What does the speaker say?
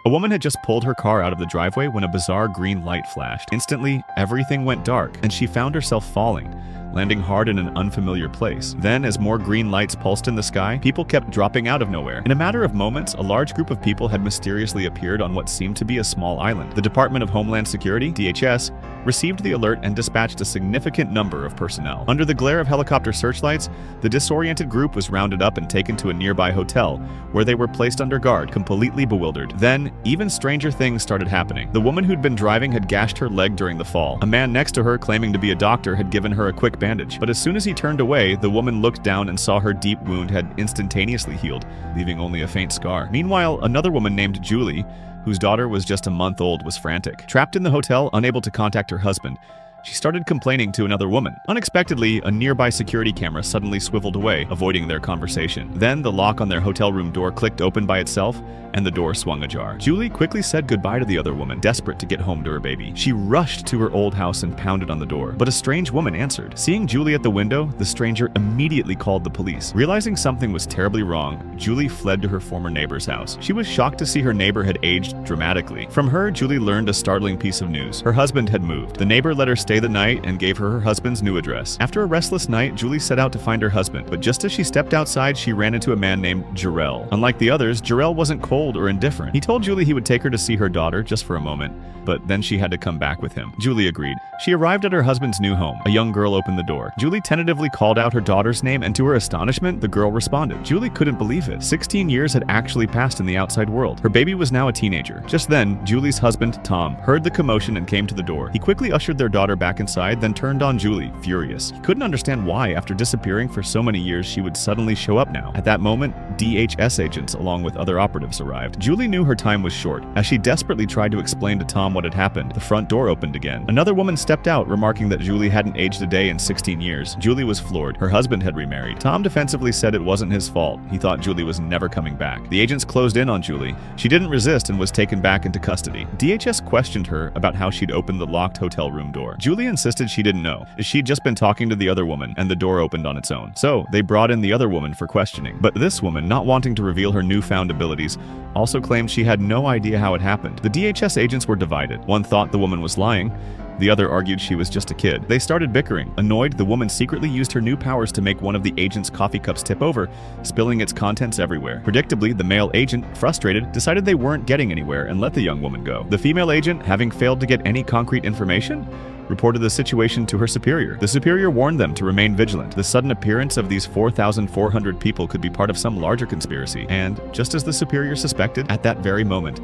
A woman had just pulled her car out of the driveway when a bizarre green light flashed. Instantly, everything went dark, and she found herself falling, landing hard in an unfamiliar place. Then, as more green lights pulsed in the sky, people kept dropping out of nowhere. In a matter of moments, a large group of people had mysteriously appeared on what seemed to be a small island. The Department of Homeland Security, DHS, received the alert and dispatched a significant number of personnel. Under the glare of helicopter searchlights, the disoriented group was rounded up and taken to a nearby hotel, where they were placed under guard, completely bewildered. Then, even stranger things started happening. The woman who'd been driving had gashed her leg during the fall. A man next to her, claiming to be a doctor, had given her a quick bandage. But as soon as he turned away, the woman looked down and saw her deep wound had instantaneously healed, leaving only a faint scar. Meanwhile, another woman named Julie, whose daughter was just a month old, was frantic. Trapped in the hotel, unable to contact her husband, she started complaining to another woman. Unexpectedly, a nearby security camera suddenly swiveled away, avoiding their conversation. Then the lock on their hotel room door clicked open by itself, and the door swung ajar. Julie quickly said goodbye to the other woman, desperate to get home to her baby. She rushed to her old house and pounded on the door, but a strange woman answered. Seeing Julie at the window, the stranger immediately called the police. Realizing something was terribly wrong, Julie fled to her former neighbor's house. She was shocked to see her neighbor had aged dramatically. From her, Julie learned a startling piece of news. Her husband had moved. The neighbor let her stay the night and gave her husband's new address. After a restless night, Julie set out to find her husband, but just as she stepped outside, she ran into a man named Jarrell. Unlike the others, Jarrell wasn't cold or indifferent. He told Julie he would take her to see her daughter just for a moment, but then she had to come back with him. Julie agreed. She arrived at her husband's new home. A young girl opened the door. Julie tentatively called out her daughter's name, and to her astonishment, the girl responded. Julie couldn't believe it. 16 years had actually passed in the outside world. Her baby was now a teenager. Just then, Julie's husband, Tom, heard the commotion and came to the door. He quickly ushered their daughter back inside, then turned on Julie, furious. He couldn't understand why, after disappearing for so many years, she would suddenly show up now. At that moment, DHS agents, along with other operatives, arrived. Julie knew her time was short. As she desperately tried to explain to Tom what had happened, the front door opened again. Another woman stepped out, remarking that Julie hadn't aged a day in 16 years. Julie was floored. Her husband had remarried. Tom defensively said it wasn't his fault. He thought Julie was never coming back. The agents closed in on Julie. She didn't resist and was taken back into custody. DHS questioned her about how she'd opened the locked hotel room door. Julie insisted she didn't know. She'd just been talking to the other woman, and the door opened on its own. So they brought in the other woman for questioning. But this woman, not wanting to reveal her newfound abilities, also claimed she had no idea how it happened. The DHS agents were divided. One thought the woman was lying. The other argued she was just a kid. They started bickering. Annoyed, the woman secretly used her new powers to make one of the agent's coffee cups tip over, spilling its contents everywhere. Predictably, the male agent, frustrated, decided they weren't getting anywhere and let the young woman go. The female agent, having failed to get any concrete information, reported the situation to her superior. The superior warned them to remain vigilant. The sudden appearance of these 4,400 people could be part of some larger conspiracy. And, just as the superior suspected, at that very moment,